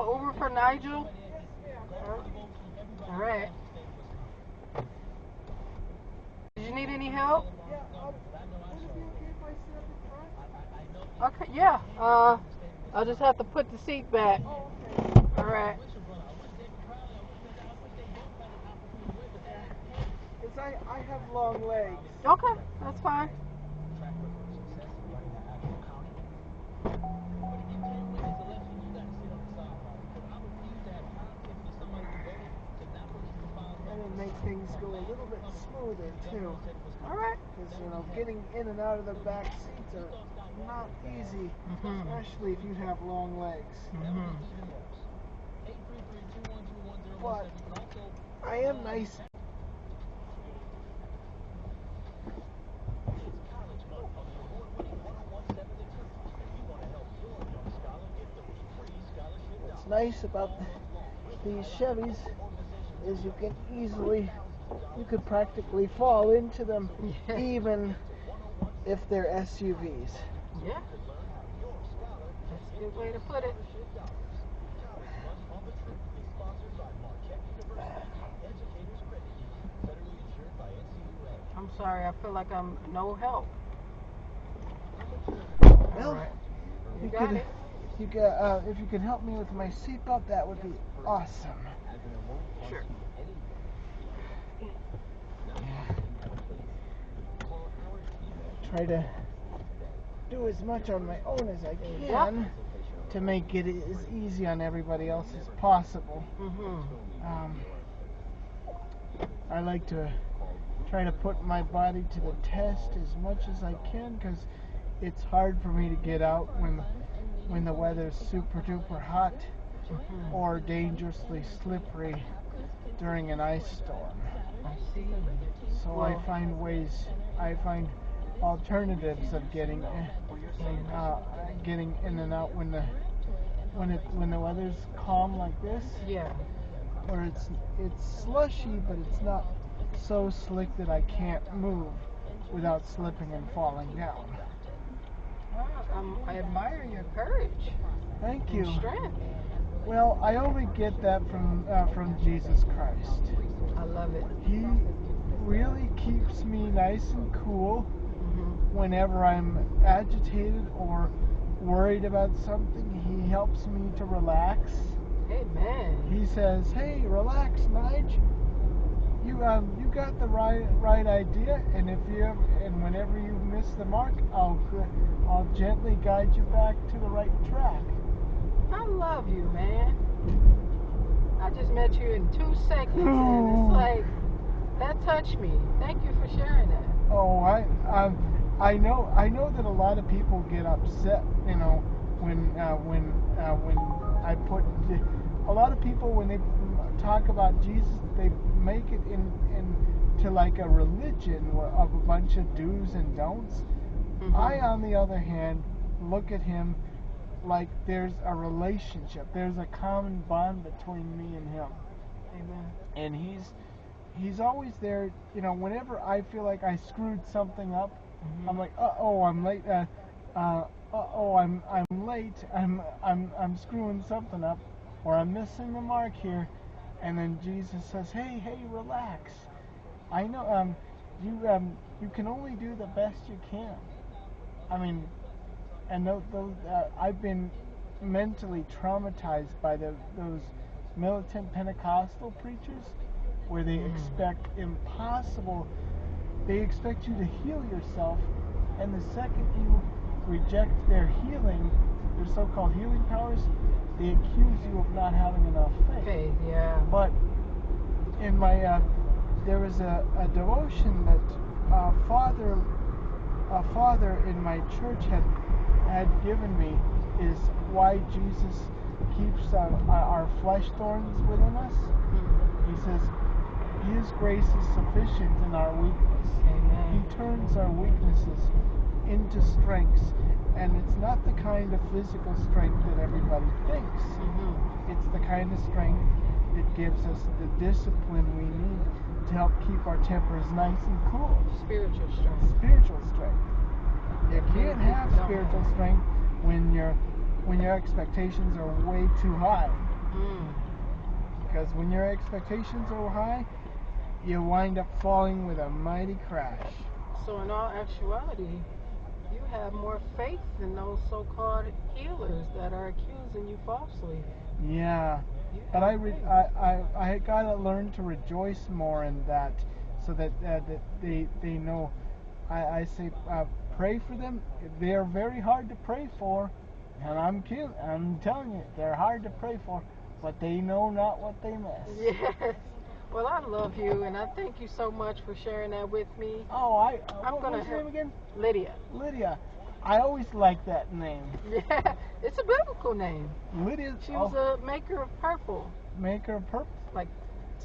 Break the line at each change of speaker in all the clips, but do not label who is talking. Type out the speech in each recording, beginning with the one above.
call Uber for Nigel? All right. Did you need any help?
Yeah, would it be okay if I sit up in front?
Okay, yeah. I'll just have to put the seat back.
Oh, okay.
All right.
Because I have long legs.
Okay, that's fine.
And it makes things go a little bit smoother, too.
All right.
Because, you know, getting in and out of the back seats are not easy, especially if you have long legs. But I am nice. What's nice about these Chevys is you could practically fall into them, even if they're SUVs.
Yeah. That's a good way to put it. I'm sorry, I feel like I'm no help.
Well,
right.
if you could help me with my seatbelt, that would be awesome.
Sure.
Try to do as much on my own as I can to make it as easy on everybody else as possible. I like to try to put my body to the test as much as I can because it's hard for me to get out when the weather's super duper hot or dangerously slippery during an ice storm.
I see.
So I find alternatives of getting in and out when the weather's calm like this.
Yeah.
Or it's slushy, but it's not so slick that I can't move without slipping and falling down.
I admire your courage.
Thank you.
And strength.
Well, I only get that from Jesus Christ.
I love it.
He really keeps me nice and cool whenever I'm agitated or worried about something. He helps me to relax.
Amen.
He says, "Hey, relax, Nige. You got the right idea, and whenever you miss the mark, I'll gently guide you back to the right track."
I love you, man. I just met you in 2 seconds, and it's like that touched me. Thank you for sharing that.
Oh, I know that a lot of people get upset, you know, when I put a lot of people when they talk about Jesus, they make it into like a religion of a bunch of do's and don'ts. I, on the other hand, look at him like there's a relationship. There's a common bond between me and him.
Amen.
And he's always there, you know, whenever I feel like I screwed something up, I'm like, I'm late. I'm late. I'm screwing something up, or I'm missing the mark here. And then Jesus says, "Hey, relax. I know you can only do the best you can." I mean, and I've been mentally traumatized by those militant Pentecostal preachers where they expect impossible. They expect you to heal yourself, and the second you reject their healing, their so-called healing powers, they accuse you of not having enough faith.
Yeah.
But in my there was a devotion that a father in my church had given me, is why Jesus keeps our flesh thorns within us. He says, His grace is sufficient in our weakness.
Amen.
He turns our weaknesses into strengths, and it's not the kind of physical strength that everybody thinks. It's the kind of strength that gives us the discipline we need to help keep our tempers nice and cool.
Spiritual strength.
Spiritual strength. You can't have spiritual strength when your expectations are way too high.
Mm.
Because when your expectations are high, you wind up falling with a mighty crash.
So in all actuality, you have more faith than those so-called healers that are accusing you falsely.
Yeah,
You
but
have faith.
I gotta learn to rejoice more in that, so that that they know. I say pray for them. They are very hard to pray for, and I'm telling you, they're hard to pray for, but they know not what they miss.
Yes. Well, I love you, and I thank you so much for sharing that with me.
Oh,
I'm gonna
what's your name again?
Lydia.
Lydia. I always liked that name.
Yeah, it's a biblical name.
Lydia.
She was a maker of purple,
maker of purple.
like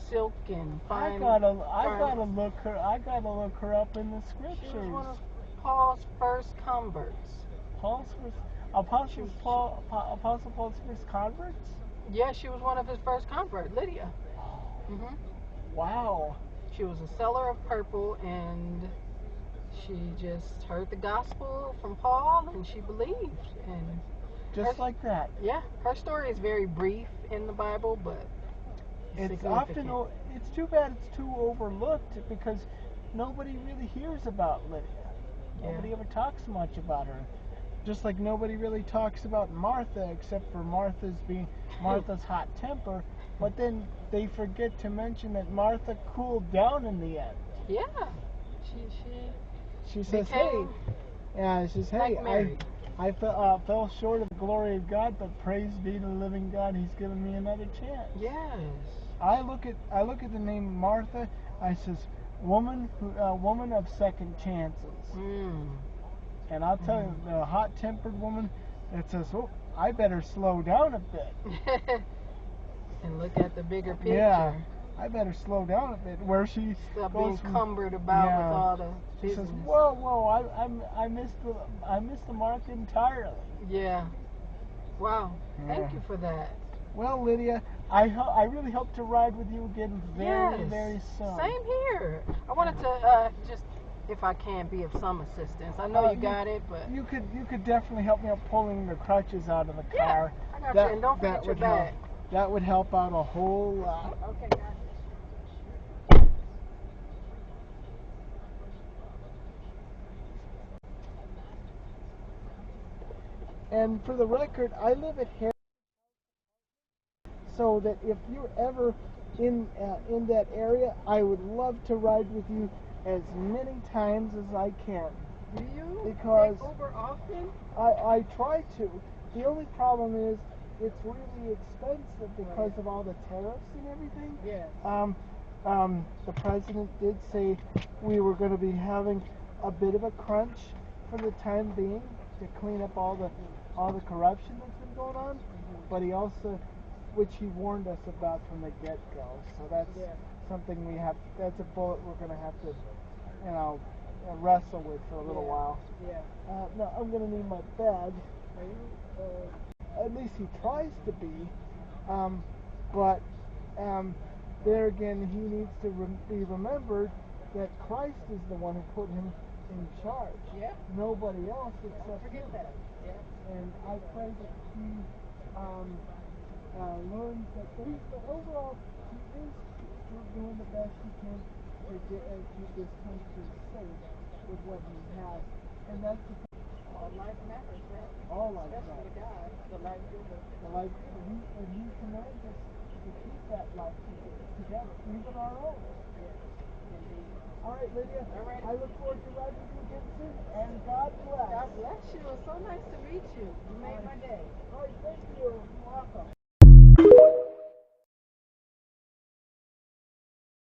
silk and
I
fine.
gotta
garments.
look her up in the scriptures.
She was one of Paul's first converts.
Paul's first Apostle Paul's first converts.
Yeah, she was one of his first converts, Lydia. hmm
Wow.
She was a seller of purple, and she just heard the gospel from Paul, and she believed. And
Just like that.
yeah, her story is very brief in the Bible, but
It's
significant.
often it's too bad it's too overlooked because nobody really hears about Lydia.
Yeah.
Nobody ever talks much about her. Just like nobody really talks about Martha except for Martha's hot temper, but then they forget to mention that Martha cooled down in the end.
Yeah,
She says,
became
"Hey, she says, hey,
like Mary.
I fell short of the glory of God, but praise be to the living God. He's given me another chance."
Yes.
I look at the name Martha. I says, woman of second chances.
Mm.
And I'll tell you, the hot-tempered woman that says, "Oh, I better slow down a bit."
And look at the bigger picture.
Yeah, I better slow down a bit. Where she
Stop
goes
being
from,
cumbered about with all the
she
business.
says, "Whoa, I missed the mark entirely."
Yeah. Wow.
Yeah.
Thank you for that.
Well, Lydia, I really hope to ride with you again very,
Yes.
very soon.
Same here. I wanted to just, if I can, be of some assistance. I know you got it, but
you could definitely help me out pulling the crutches out of the car.
I got you. And don't forget your bag.
That would help out a whole lot.
Okay, got it.
And for the record, I live at Harris, so that if you're ever in that area, I would love to ride with you as many times as I can.
Do you
Because
take Uber often?
I try to. The only problem is it's really expensive because of all the tariffs and everything.
Yes.
The president did say we were going to be having a bit of a crunch for the time being to clean up all the corruption that's been going on. But he also, which he warned us about from the get-go. So that's something that's a bullet we're going to have to, wrestle with for a little while.
Yeah.
Now I'm going to need my bag.
Are you?
At least he tries to be. But there again, he needs to be remembered that Christ is the one who put him in charge.
Yeah.
Nobody else except
Forget
him.
that. Yeah.
And I pray that he learns that. But overall, he is doing the best he can to keep this country safe with what he has. And that's the
All life matters, right?
all life
Especially
matters.
to God, the life giver.
The life, and he commands us to keep that life together, even our own.
Yes, indeed.
All right, Lydia.
All right.
I look forward to riding with you again soon, and God bless.
God bless you. It's so nice to meet you. You made my day.
All right, thank you. You're welcome.